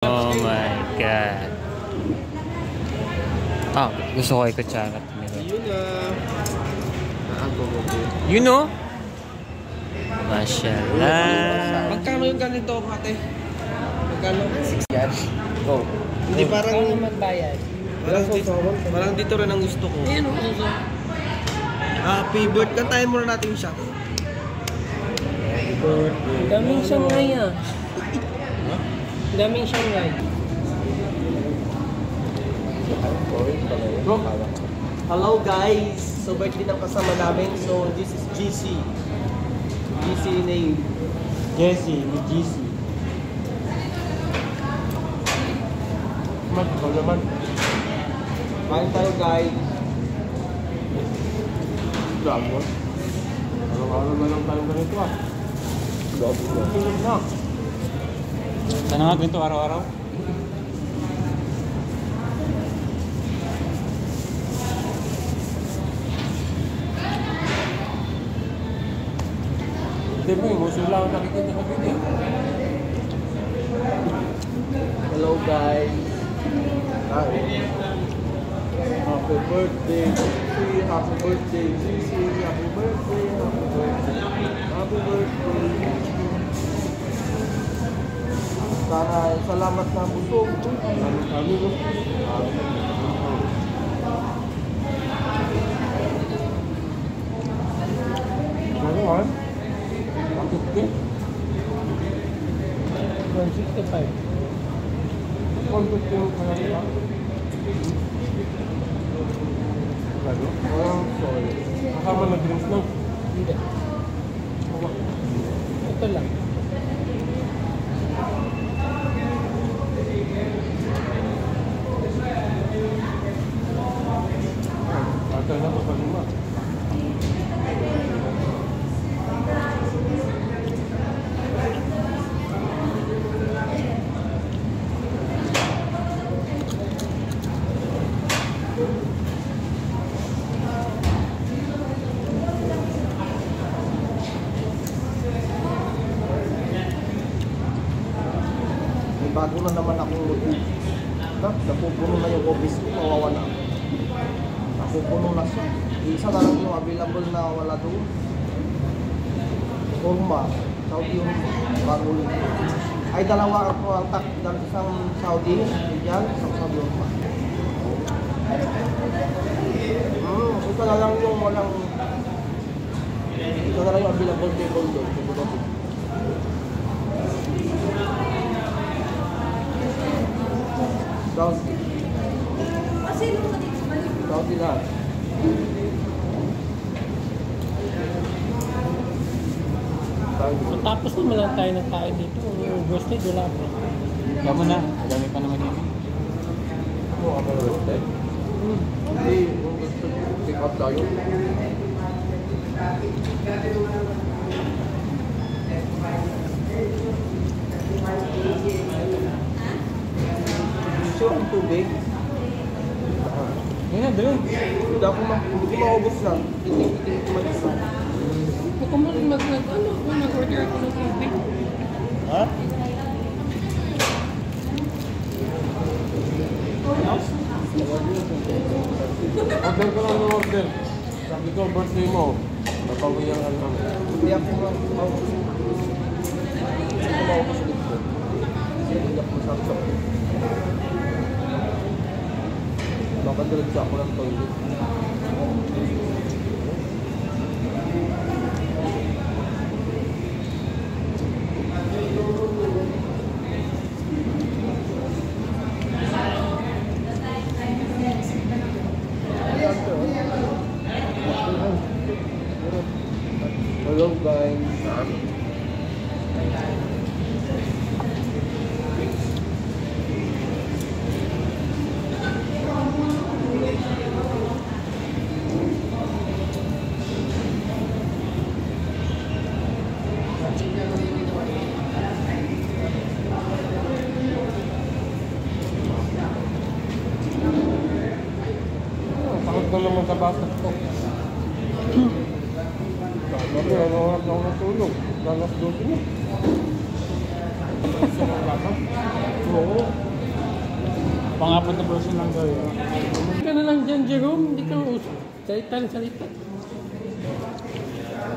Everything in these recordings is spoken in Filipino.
Oh my God. Ah, gusto ko ikutsara. Yun na. You know? Mashallah. Magkano yung ganito, ate? Magkano? 6 yan. Oh. Hindi parang magbayad. Parang dito rin ang gusto ko. Ayun o, ano sa? Happy birthday. Kantahin muna natin yung shot. Daming Shanghai ah. Daming Shanghai. Hello guys! So birthday ng kasama namin. So this is GC. GC name. Jesse, with GC. Ikaw naman. Kain tayo guys. Gago. Araw-araw na lang tayo ganito ah. Gago na. Sana nga ganito araw-araw? Hindi mo, emotion lang ang nakikita ka video. Hello guys. Happy birthday GC. Happy birthday GC. Happy birthday. Happy birthday. Happy birthday. Sana salamat na busog. Kami mo. Ano ah? 150? 165. 150 yung kaya. Oh, sorry. Kasama na drinks lang. Hindi. Ito lang. Atay na pa lima. Bago na naman akong notebook. Napupuno na yung office ko, mawawala. Napupuno na siya. Isa na lang yung available na wala doon. Forma, Saudi yung bago ulit. Ay dalawa ako ang tak, isang Saudi, yan, isang Saudi Forma. Ito na lang yung walang, ito na lang yung available table doon. Saudi. Saudi lahat. Matapos naman lang tayo nagkain dito. Yung roasted, wala pa. Tama na. Dami pa naman yun. Ano ka ba roasted? Hindi. Pick up tayo. So, ang tubig. Yan na, dali. Hindi ko maubos lang. Hindi ko mag-isa. Ako mag-order ako ng tubig. Ha? Order ko lang ng order. Sabi ko, birthday mo. Napawi ang ano. Hindi ako maubos. Hindi ko maubos dito. Hindi ako masasap. Makadilag ako ng toilet. Hello guys. Takot ko naman sa basket ko. Sabi, ano nga ako natulog. Dalas 12 na. Oo. Pang-apat na person lang daw yun. Hindi ka na lang dyan, Jerome. Hindi ka usap. Salita ng salita.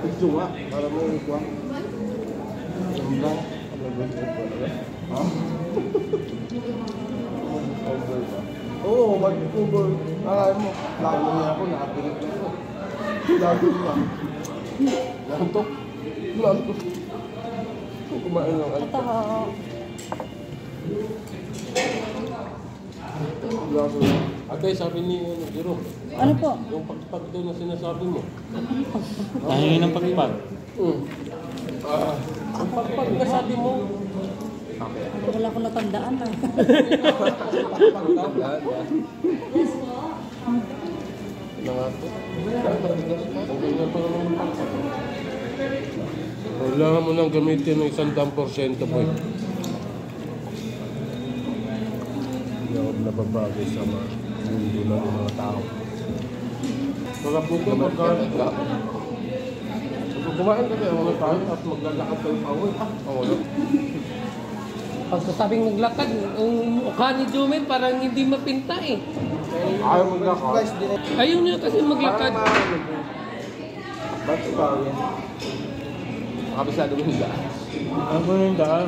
Ito nga, para mo yung kuha. Yung lang. Ha? Oo, mag-cover. Alam mo, lalo niya ako, nakapilit na ako. Lalo niya. Lantok. Lantok. Kumain lang. Totoo. Ate, sabi ni Jerome, Ano po? yung pagpag daw na sinasabi mo. Tahingi ng pagpag. Ang pagpag na sabi mo, Wala ko natandaan na. kailangan mo nang gamitin ng 100% boy. Hindi ako nababagay sa mga mundo ng mga tao. Sarap nito magkaroon ka. Kumain ka kaya mga tayo at maglalakad kayo pa uwi. Wala. Pagkasabing naglakad, ang mukha ni Jomel parang hindi mapinta eh. Ayaw maglakad. Guys, din Ayaw niya kasi maglakad. ba't ikaw yan? Makabisado mo yung daan. Ano yung daan?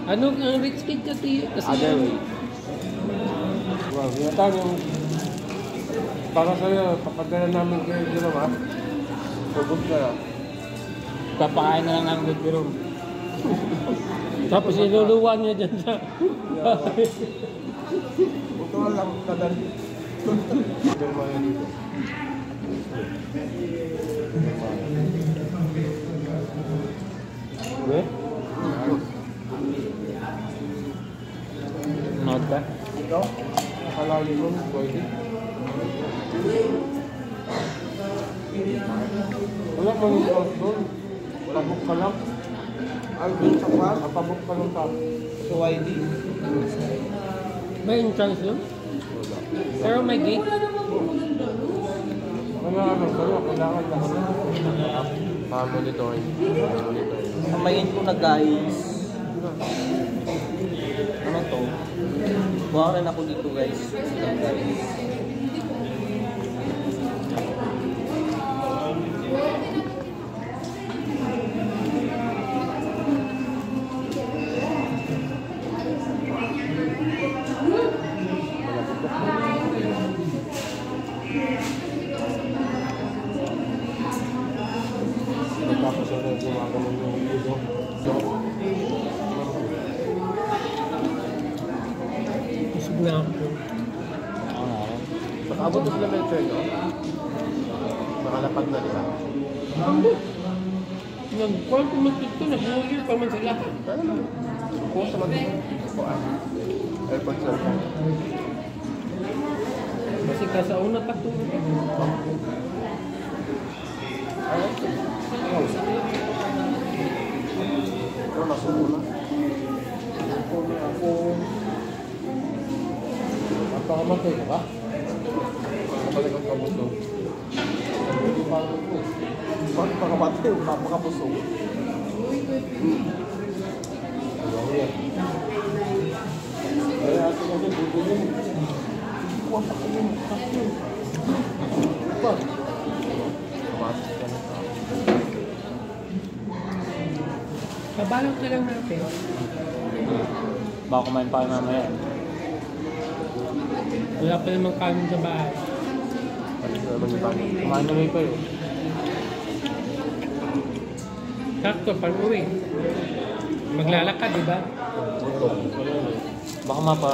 Ano ang rich kid kasi? Other way. Wow, ginatan yung para sa'yo, papadala namin kayo Jerome ha. Pagod ka lang. Papakain na lang namin kay Jerome. Tapos iluluwa niya dyan sa... Ito lang kadan. Jerome yan dito. Okay? Note ka? Ikaw? Nakalalim mo, pwede. Wala mo yung off doon. Wala book ka lang. Ay, dun sa kwan? Napabook ka lang tapos. Sa YD? May entrance yun? Pero may gate? Kailangan lang sa'yo, kailangan lang. Monitoring. Samayin ko na guys. Ano to? Buha rin ako dito guys. Tapos ano, gumagano yung ulo. Busog na ako. Ako nga rin. Nakaabot na sila Melcher, no? Nakalapag na, di ba? Nag-call ko magtito, nag-lawyer pa man sila. Kaya naman. Kung sa mga kuhaan. Airport cell. Kasi kasauna patulog. Pero nasubo na. Ako. Napakamatay ka ba? Kapalik ang kabuto. Hindi pa ako po. Bakit pakamatay? Papakapusog. Ayaw yan. Kaya ate kasi bubulin. Wasak ko yung kakyo. Ba? Kamatis ka na. Kabalak na lang natin. Baka kumain pa kayo mamaya. Wala pa namang kanin sa bahay. Palis na naman yung panin. Kumain na rin kayo. Sakto, pag uwi. Maglalakad, di ba? Baka mapa...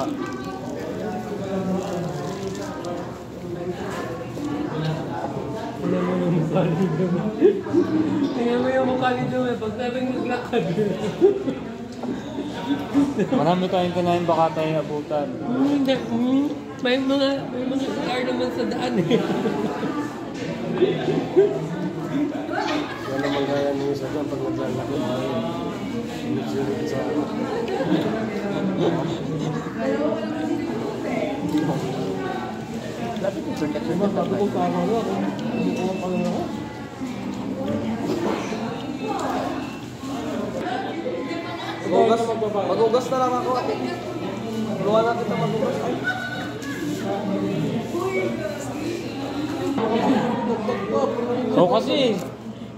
Tingnan mo yung mukha ni Jome. Tingnan mo yung mukha ni Jome. Pag sabing naglakad. Marami tayong kinain, baka tayong abutan. Hindi. May mga scar naman sa daan eh. Yan naman kaya niyo sa dyan pag naglalaki. Sinusunod sa Lapit yung circuit. sabi ko tama na. Kumukuha pa lang ako. Magugas, magugas na lang ako. Luwa na kita magugas. Ay. Oo kasi.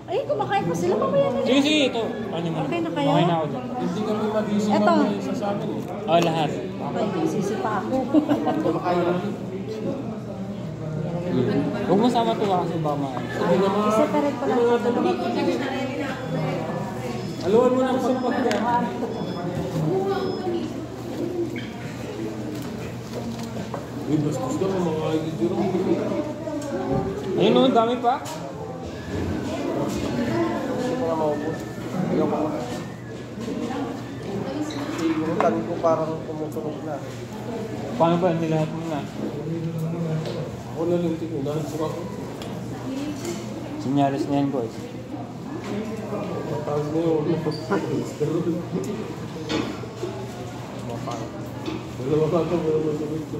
Ay, kumakain pa sila. Mamaya na. Sige, sige, ito. Ano mo? Okay na kayo? Okay na ako dyan. Hindi kami mag-isip Eto. ng isa sa amin eh. Oh, lahat. Okay, sisipa ako. Huwag mo sama ito kasi baka maan. Separate pala. Aluan mo na ako sa pagka. Uy, bastos ka mo mga ididiro mo. Ayun noon, dami pa. Hindi ko na maubos. Ayaw ko na. Yung tabi ko parang tumutunog na. Paano ba? Nilahat mo na. Ako na lang tingin. Nahansok ako. Sinyalis na yan, boys. Matawag na yun. Dalawa ka ito. Wala mo sa wait ko.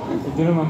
Ito naman.